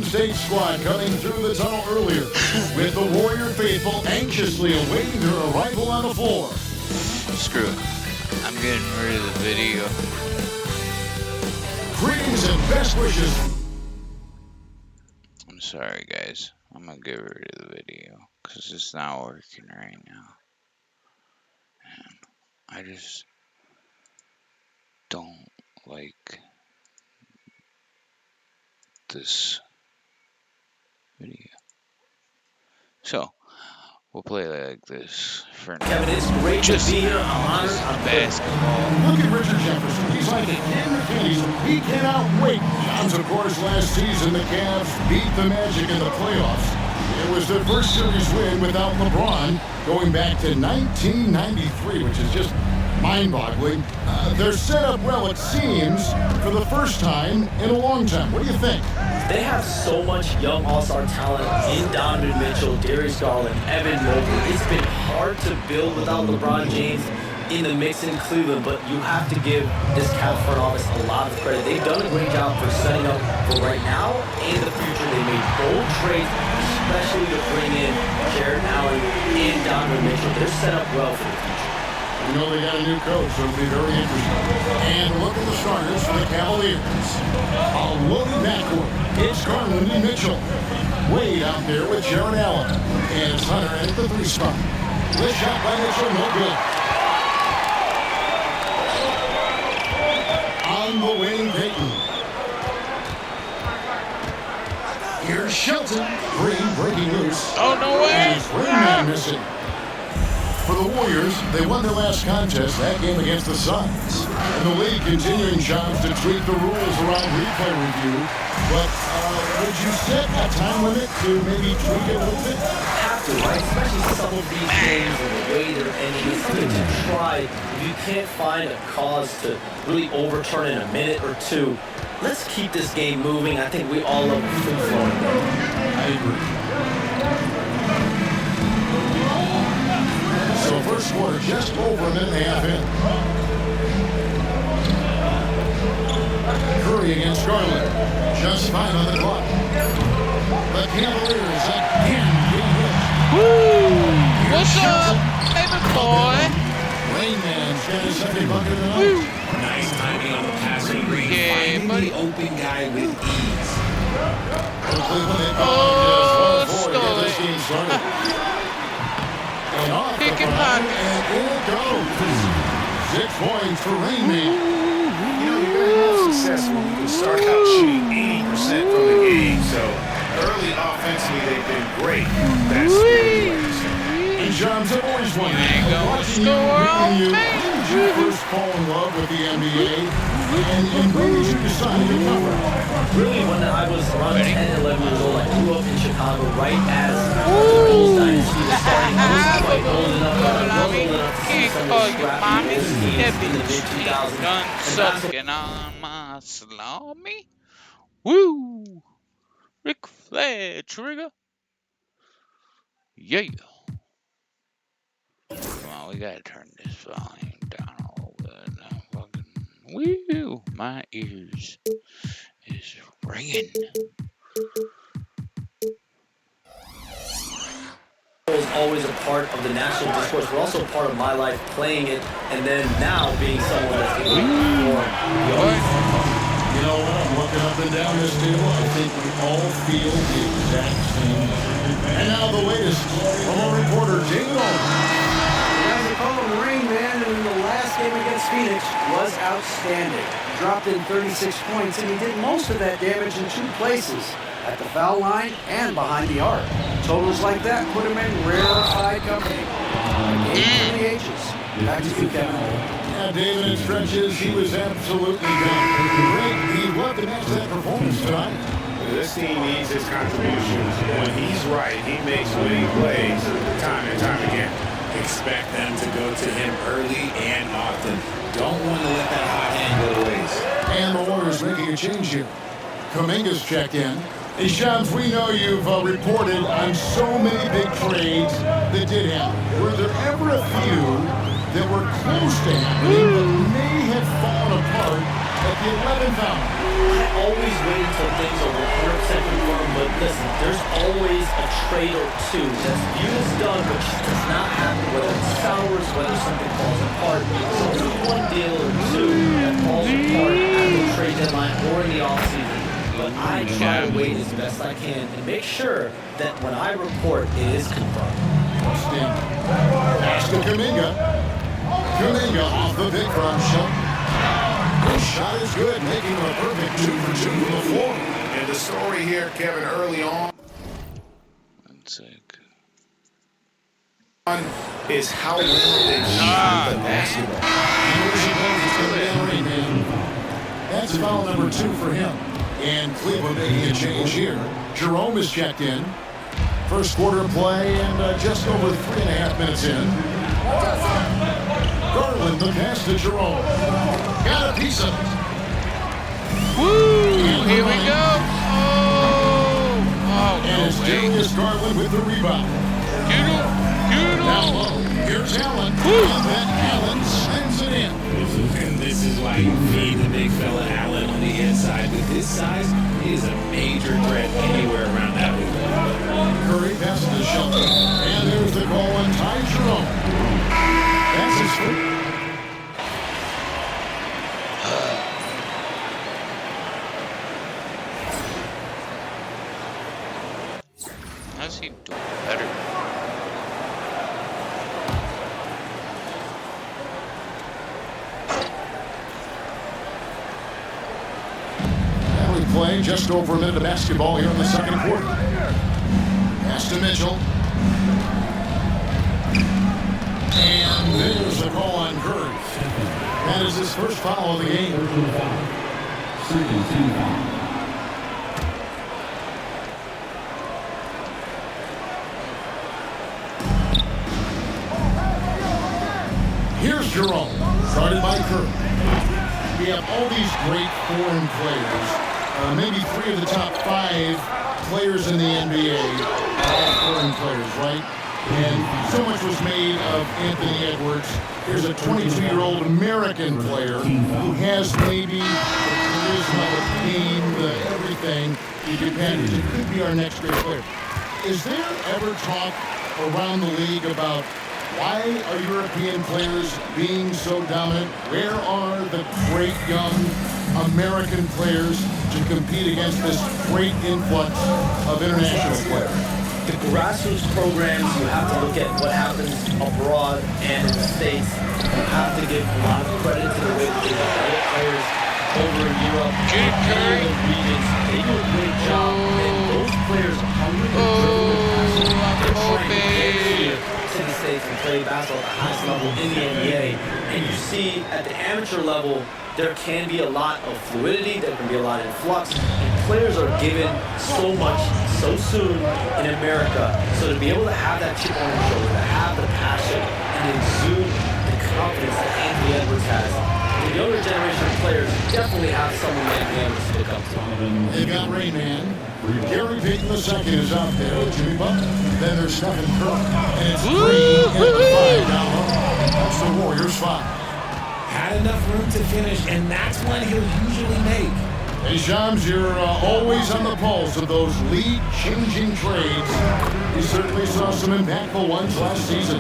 State squad coming through the tunnel earlier with the Warrior faithful anxiously awaiting their arrival on the floor. Screw it. I'm getting rid of the video. Greetings and best wishes. I'm sorry, guys. I'm gonna get rid of the video because it's not working right now. And I just don't like this video. So we'll play like this for now. Kevin, it's great to be here. I'm honored. I'm basketball. Look at Richard Jefferson. He's like an McKinney. He cannot wait. Johns, of course, last season the Cavs beat the Magic in the playoffs. It was their first series win without LeBron going back to 1993, which is just mind-boggling. They're set up well, it seems, for the first time in a long time. What do you think? They have so much young all-star talent in Donovan Mitchell, Darius Garland, Evan Mobley. It's been hard to build without LeBron James in the mix in Cleveland, but you have to give this Cavs front office a lot of credit. They've done a great job for setting up for right now and the future. They made bold trades, especially to bring in Jared Allen and Donovan Mitchell. They're set up well for the future. You know they got a new coach, so it'll be very interesting. And look at the starters for the Cavaliers. A loaded backcourt. It's Garland and Mitchell. Wade out there with Jared Allen. And it's Hunter at the 3 spot. The shot by Mitchell, no good. On the wing, Payton. Here's Shelton. Green breaking loose. Oh, no way! And it's Green missing. For the Warriors, they won their last contest, that game against the Suns. And the league continuing jobs to tweak the rules around replay review. But would you set a time limit to maybe tweak it a little bit? Have to, right? Especially some of these games and the way they're ending. It's good to try. If you can't find a cause to really overturn in a minute or two, let's keep this game moving. I think we all love a free-flowing game. I agree. So first quarter, just over a minute and a half in. Curry against Garland. Just 5 on the clock. The Cavaliers again getting hit. Woo! What's up, baby boy? Rain Man's got his second bucket of the night. Nice timing on the passing green. Yeah, Finding buddy. the open guy with ease. Get this game started. And off Pick the and front, pocket. and in it goes. 6 points for Rain Man. You know, you're going to have success when you can start out shooting 80% from the game. So early offensively, they've been great. That's And Johns have always wondered, ain't gonna watching score on you, me. when did you first fall in love with the NBA? And when did you decide to cover it? Really, when I was around 10, 11 years old, I grew up in Chicago right as the Bulls dynasty was starting. I was quite old enough, but I was old enough to see some of the scrappy teams in the mid-2000s. Done sucking on my salami. Woo! Ric Flair trigger. Yeah. Come on, we gotta turn this volume down a little bit now. Fucking woo! My ears is ringing. always a part of the national discourse, but also part of my life playing it, and then now being someone that's able to perform the audience. You know what? I'm looking up and down this table. I think we all feel the exact same. And now the latest from our reporter, David Aldridge. As they call him Rain Man, in the last game against Phoenix was outstanding. Dropped in 36 points, and he did most of that damage in 2 places, at the foul line and behind the arc. Totals like that put him in rarefied company. A game for the ages. Back to you, Kevin. Yeah, David, in stretches, he was absolutely gone. Great. He loved to match that performance tonight. This team needs his contributions. When he's right, he makes winning plays time and time again. Expect them to go to him early and often. Don't want to let that hot hand go to waste. And the Warriors making a change here. Kuminga's checked in. Hey, Shams, we know you've reported on so many big trades that did happen. Were there ever a few that were close to happening but may have fallen apart at the 11th hour? I always wait until things are 100% confirmed, but listen, there's always a trade or two that's viewed as done, but just does not happen, whether it's sours, whether something falls apart. So there's one deal or two that falls apart at the trade deadline or in the offseason. But I try to wait as best I can and make sure that when I report, it is confirmed. Pass to Kuminga. Kuminga off the big front shot. The shot is good, making him a perfect 2 for 2 from the floor. And the story here, Kevin, early on is how well they shoot the basketball. That's foul number 2 for him. And Cleveland making a change here. Jerome is checked in. First quarter of play and just over 3.5 minutes in. Garland, the pass to Jerome. Got a piece of it. Woo! Here we go. Oh, And it's Darius Garland with the rebound. Down low. Here's Allen. And then Allen sends it in. And this is why you feed the big fella Allen on the inside. With his size, he is a major threat anywhere around that hoop. Curry passes to Shelton. And there's the goal and Ty Jerome. That's his first. how's he doing better? Play just over a minute of basketball here in the second quarter. Pass to Mitchell. And there's a call on Curry. That is his first foul of the game. Here's Jerome, started by Curry. We have all these great foreign players. Maybe 3 of the top 5 players in the NBA are all foreign players, right? And so much was made of Anthony Edwards. Here's a 22-year-old American player who has maybe the charisma, the pain, the everything you can package. It could be our next great player. Is there ever talk around the league about why are European players being so dominant? Where are the great young American players to compete against this great influx of international players? The grassroots programs, you have to look at what happens abroad and in the States. You have to give a lot of credit to the way that they develop players over in Europe. Get Curry. In the regions, they do a great job. And those players are hungry and driven with passion. They're trying to get here to the States and play basketball at the highest level in the NBA. And you see at the amateur level, there can be a lot of fluidity, there can be a lot of influx, and players are given so much so soon in America. So to be able to have that chip on your shoulder, to have the passion and exude the confidence that Anthony Edwards has, the younger generation of players definitely have someone like Anthony Edwards to look up to. They got Rain Man. Gary Payton II is out there with Jimmy Butler. Then there's Stephen Curry. And it's Green at the 5 down low. That's the Warriors 5. Had enough room to finish, and that's when he'll usually make. Hey, Shams, you're always on the pulse of those league-changing trades. You certainly saw some impactful ones last season.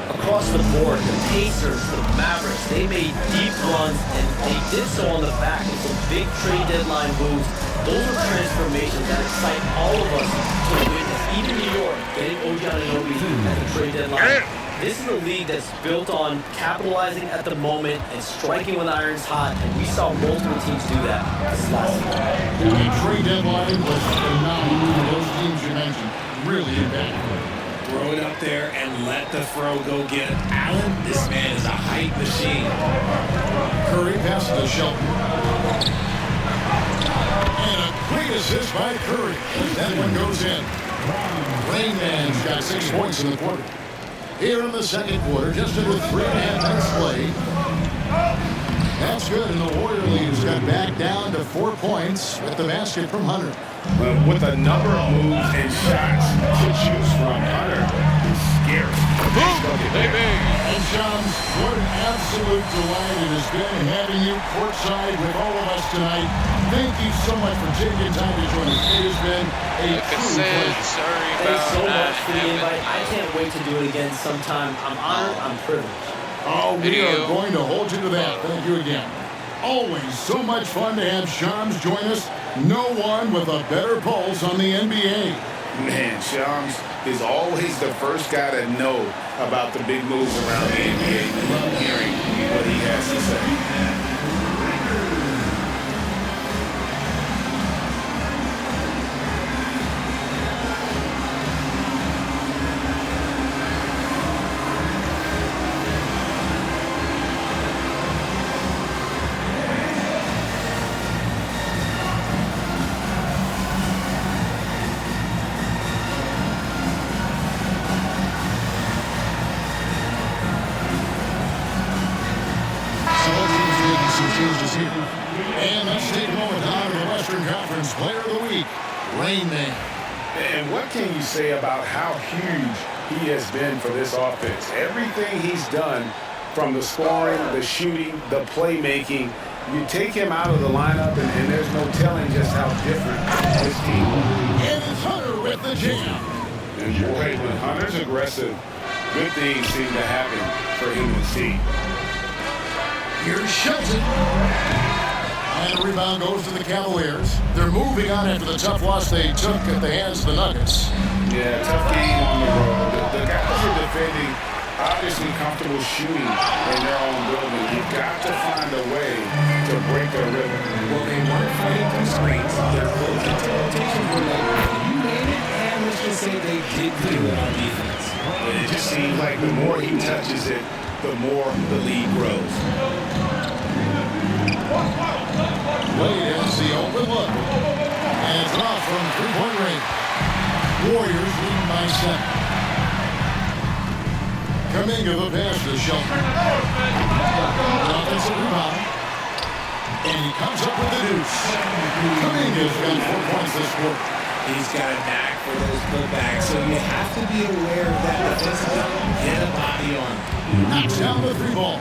Across the board, the Pacers, the Mavericks, they made deep runs, and they did so on the back of some big trade deadline moves. Those are transformations that excite all of us to witness. Even New York, getting OG Anunoby at the trade deadline. This is a league that's built on capitalizing at the moment and striking when the iron's hot, and we saw multiple teams do that this last season. The trade deadline was phenomenal for those teams you mentioned. Really impactful. Throw it up there and let the throw go get it. Allen, this man is a height machine. Curry passes to Shelton. And a great assist by Curry. That one goes in. Rain Man's got 6 points in the quarter. Here in the second quarter, just under 3.5 minutes played. That's good, and the Warrior leaders got back down to 4 points with the basket from Hunter. With a number of moves and shots to choose from, Hunter is scary. And Shams, what an absolute delight it has been having you courtside with all of us tonight. Thank you so much for taking time to join us. It has been a true pleasure. Sorry Thanks so about much for the invite. I can't wait to do it again sometime. I'm honored. I'm privileged. Oh, we are going to hold you to that. Thank you again. Always so much fun to have Shams join us. No one with a better pulse on the NBA. Man, Shams is always the first guy to know about the big moves around the NBA. We love hearing what he has to say. And let's take a moment to honor the Western Conference Player of the Week, Rain Man. And what can you say about how huge he has been for this offense? Everything he's done, from the scoring, the shooting, the playmaking, you take him out of the lineup, and there's no telling just how different this team will be. And it's Hunter with the jam. And boy, when Hunter's aggressive, good things seem to happen for him and his team. Here's Shelton. And the rebound goes to the Cavaliers. They're moving on after the tough loss they took at the hands of the Nuggets. Yeah, tough game on the road. The guys are defending, obviously comfortable shooting in their own building. You've got to find a way to break their rhythm. Well, they weren't fighting through screens. Their closing rotations were like, you name it, and let's just say they did do it on defense. And it just seems like the more he touches it, the more the lead grows. Wade has the open look. And it's off from three-point range. Warriors leading by 7. Kuminga the pass to Shelton. An offensive rebound. And he comes up with the deuce. Kuminga's got 4 points this quarter. He's got a knack for those putbacks, so you have to be aware of that defensive zone. Get a body on him. Knocks down the 3 ball.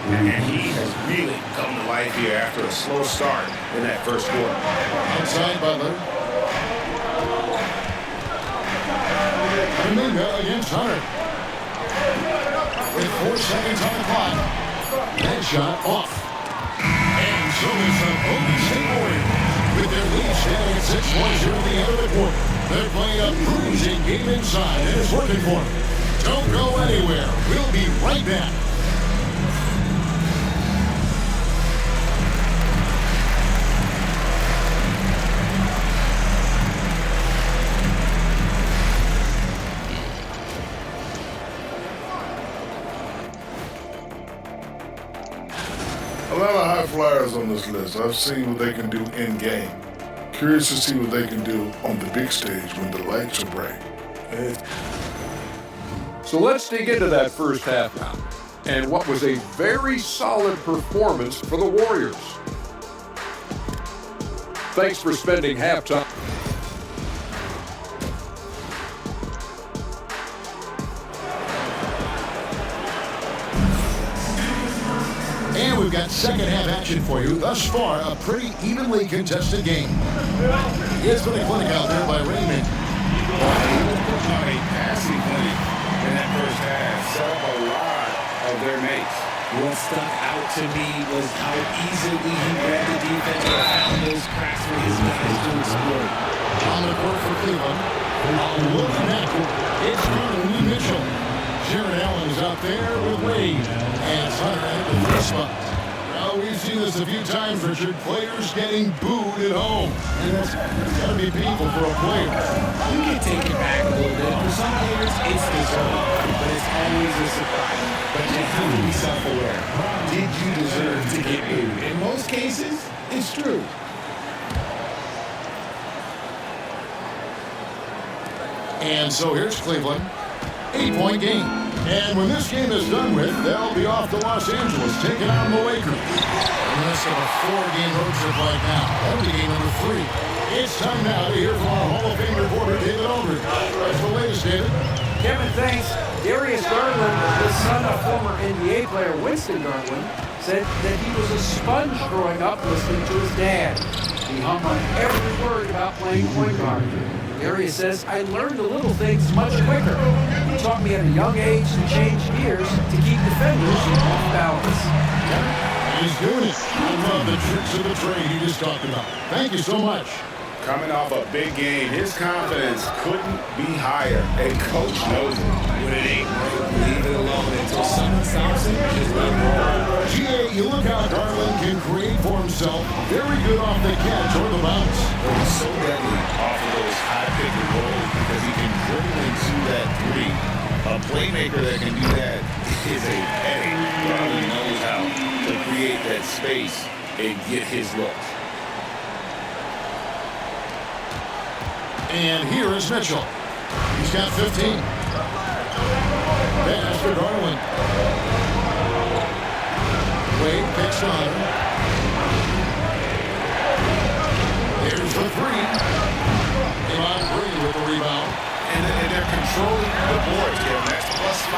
And he has really come to life here after a slow start in that first quarter. Outside Butler. Kuminga against Hunter. With 4 seconds on the clock. That shot off. And so is the Golden State Warriors. With their lead standing at 6 points here at the end of the quarter. They're playing a cruising game inside, and it's working for them. Don't go anywhere. We'll be right back. A lot of high flyers on this list. I've seen what they can do in game. Curious to see what they can do on the big stage when the lights are bright. So let's dig into that first half now, and what was a very solid performance for the Warriors. Thanks for spending halftime. And we've got second half action for you. Thus far, a pretty evenly contested game. It's been a clinic out there by Raymond. A passing clinic in that first half set up a lot of their mates. What stuck out to me was how easily he read the defense and found those cracks for his guys to exploit. On the court for Cleveland. Looking at it's Garland Mitchell. Jared Allen is out there with Wade. And it's Hunter at the first spot. Well, we've seen this a few times, Richard. Players getting booed at home. And that's got to be painful for a player. You can take it back a little bit. For some players, it's deserved. But it's always a surprise. But you have to be self-aware. Did you deserve to get booed? In most cases, it's true. And so here's Cleveland. 8-point game. And when this game is done with, they'll be off to Los Angeles, taking on the Lakers. And the rest of a 4-game road trip right now. That'll be game number 3. It's time now to hear from our Hall of Fame reporter, David Aldridge. What's the latest, David? Kevin, thanks. Darius Garland, the son of former NBA player Winston Garland, said that he was a sponge growing up listening to his dad. He hung on every word about playing point guard. Darius says, I learned the little things much quicker. He taught me at a young age to change gears to keep defenders off balance. He's doing it. I love the tricks of the trade he just talked about. Thank you so much. Coming off a big game, his confidence couldn't be higher. And coach knows it. When it ain't broke, leave it alone until someone stops it. Just let it roll. GA, you look how Garland can create for himself. Very good off the catch or the bounce. He's so deadly off of those high pick and rolls because he can dribble into that three. A playmaker that can do that is a headache. Garland knows how to create that space and get his looks. And here is Mitchell. He's got 15. Pass to Garland. Wade picks on him. Here's the three. Iman Green with the rebound. And they're controlling the boards, Kevin. That's +5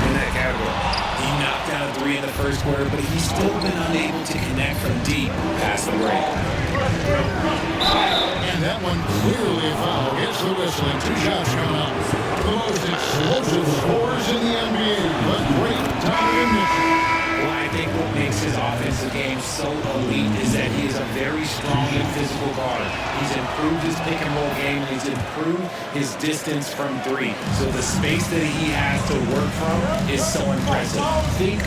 in that category. He knocked down a 3 in the first quarter, but he's still been unable to connect from deep past the break. And that one clearly a foul. Gets the whistling. 2 shots coming up. One of the most explosive scores in the NBA. But great time in Mitchell. Well, I think what makes his offensive game so elite is that he is a very strong and physical guard. He's improved his pick and roll game, and he's improved his distance from 3. So the space that he has to work from is so impressive. Think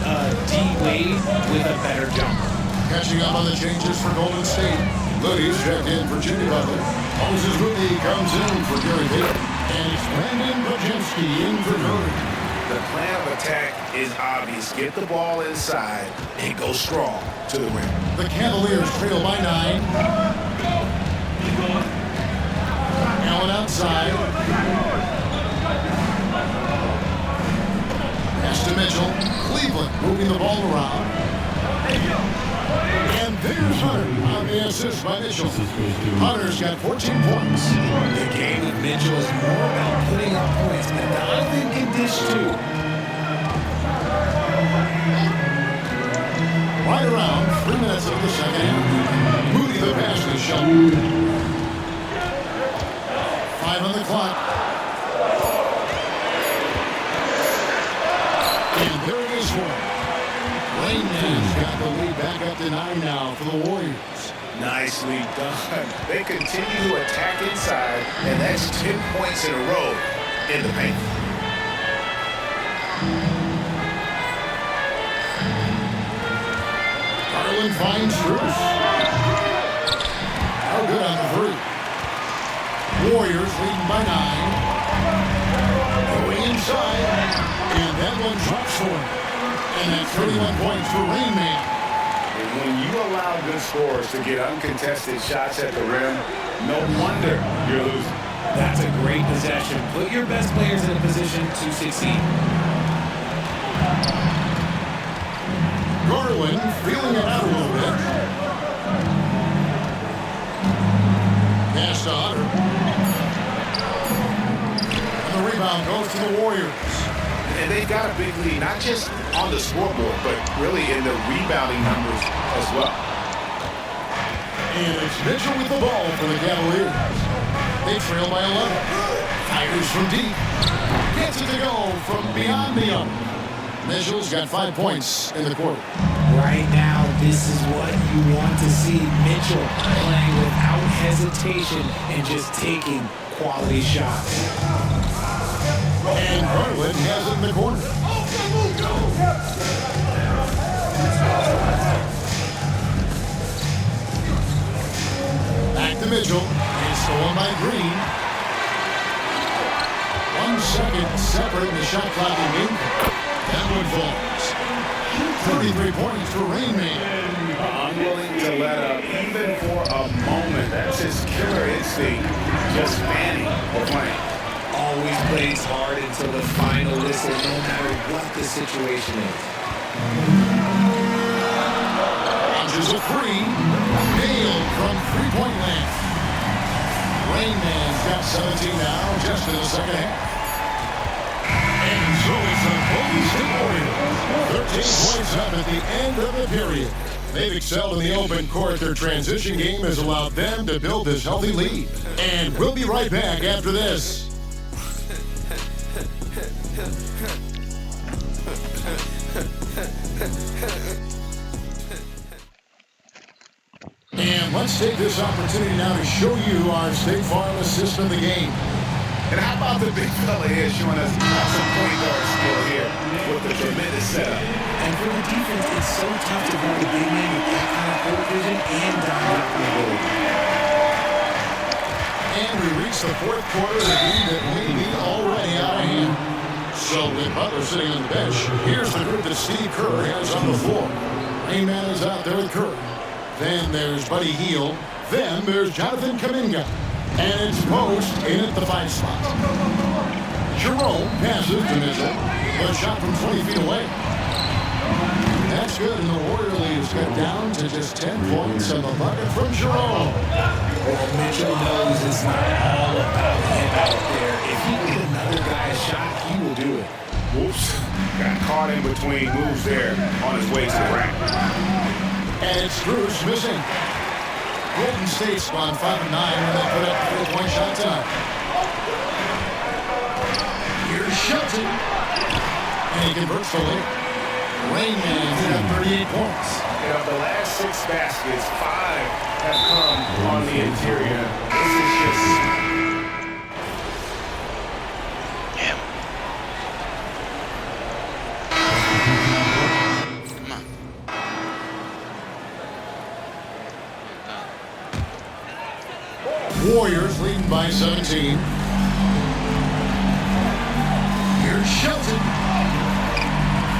D. Wade with a better jumper. Catching up on the changes for Golden State. Moody's checked in for Jimmy Butler. Moses Moody comes in for Gary Payton. And it's Brandon Bojinski in for Curry. The plan of attack is obvious. Get the ball inside and go strong to the rim. The Cavaliers trail by 9. Allen outside. Pass to Mitchell. Cleveland moving the ball around. And there's Hunter on the assist by Mitchell. Hunter's got 14 points. The game with Mitchell is more about putting up points, but Donovan can dish too. Right around 3 minutes of the second half. Moody the pass to Shelton. 5 on the clock. And there it is one. Rain Man's got the lead back up to 9 now for the Warriors. Nicely done. They continue to attack inside, and that's 10 points in a row in the paint. Garland finds Strus. How good on the 3. Warriors leading by 9. Going inside. And that one drops for him. And that's 31 points for Rain Man. And when you allow good scorers to get uncontested shots at the rim, no wonder you're losing. That's a great possession. Put your best players in a position to succeed. Garland feeling it out a little bit. Pass to Hunter. And the rebound goes to the Warriors. And they've got a big lead, not just on the scoreboard, but really in the rebounding numbers as well. And it's Mitchell with the ball for the Cavaliers. They trail by 11. Fires from deep. Gets it to go from beyond the arc. Mitchell's got 5 points in the quarter. Right now, this is what you want to see. Mitchell playing without hesitation and just taking quality shots. And Garland has it in the corner. Back to Mitchell. It's stolen by Green. 1 second separating the shot clock in game. Denwood falls. 33 points for Rain Man. Unwilling to let up even for a moment. That's his killer instinct. Just fanning or playing. Always plays hard until the final whistle, no matter what the situation is. Launches a three. Nailed from three-point land. Rain Man's got 17 now, just in the second half. And so it's the Golden State Warriors. 13 points up at the end of the period. They've excelled in the open court. Their transition game has allowed them to build this healthy lead. And we'll be right back after this. And let's take this opportunity now to show you our State Farm assist of the game. And how about the big fella here showing us some point guard skill here with the tremendous setup. And for the defense, it's so tough to guard a big man with that kind of court vision and dominant ability. And we reach the fourth quarter of the game that may be already out of hand. So with Butler sitting on the bench, here's the group that Steve Kerr has on the floor. Rain Man is out there with Kerr. Then there's Buddy Hield. Then there's Jonathan Kuminga. And it's Post in at the 5 spot. Jerome passes to Mitchell. But shot from 20 feet away. That's good, and the Warrior lead has got down to just 10 points on the bucket from Jerome. Well, Mitchell knows it's not all about him out there. If he can get another guy a shot, he will do it. Whoops. Got caught in between moves there on his way to the rack. And it's Bruce missing. Golden State's gone 5-9 when they put up a 3-point shot tonight. Here's Shelton. And he converts the lead. Rain Man's got 38 points. You know, the last 6 baskets, 5 have come on the interior. This is just... Warriors leading by 17. Here's Shelton.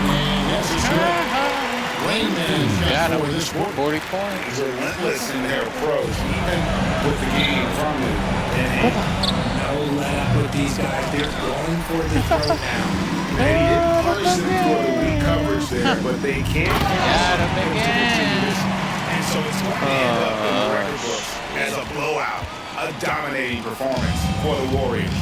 And yes, it's good. Rain Man's got for this quarter. 40 points. Relentless in their approach, even with the game from them. And no let up with these guys. They're going for the throw now. he didn't punish them for the weak coverage there, but they can't Got him again. And so it's going to end up in the record books as a blowout. A dominating performance for the Warriors.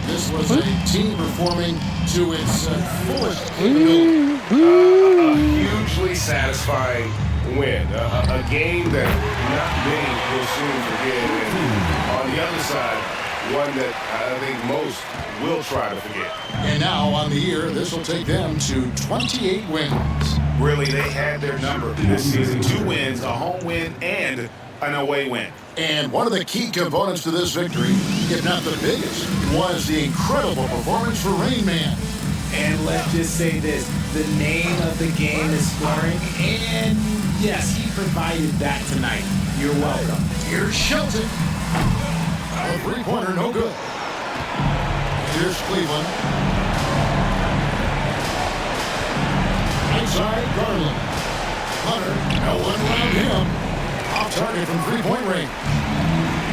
This was a team performing to its fullest capability. A hugely satisfying win. A game that not many will soon forget. And on the other side, one that I think most will try to forget. And now on the year, this will take them to 28 wins. Really, they had their number this season. 2 wins, a home win, and an away win. And one of the key components to this victory, if not the biggest, was the incredible performance for Rain Man. And let's just say this, the name of the game is scoring, and yes, he provided that tonight. You're welcome. Here's Shelton. A three-pointer, no good. Here's Cleveland. Inside Garland. Hunter, no one around him. Off target from three-point range.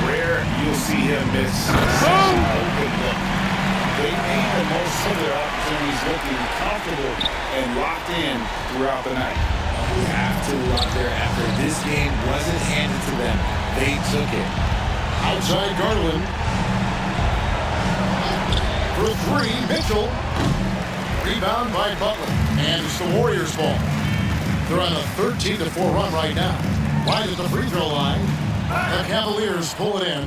Rare you'll see him miss such an open look. They made the most of their opportunities looking comfortable and locked in throughout the night. You have to love their effort. This game wasn't handed to them. They took it. Outside Garland. For 3, Mitchell. Rebound by Butler. And it's the Warriors' ball. They're on a 13-4 run right now. Right at the free throw line. The Cavaliers pull it in.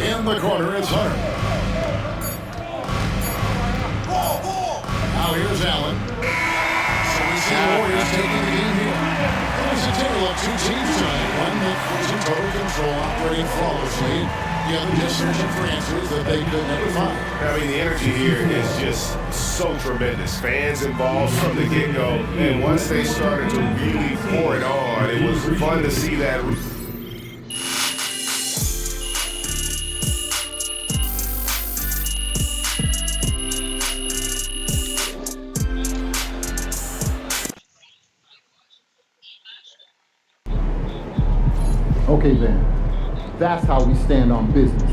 In the corner, it's Hunter. Now here's Allen. So we see the Warriors taking the game here. There's a tale of two teams tonight. One that was in total control, operating flawlessly. The other just searching for answers that they could never find. I mean, the energy here is just so tremendous. Fans involved from the get-go. And once they started to really pour it on, it was fun to see that. Okay then, that's how we stand on business.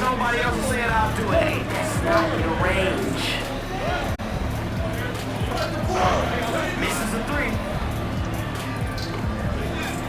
Nobody else will say it, I'll do it. Hey, that's not your range.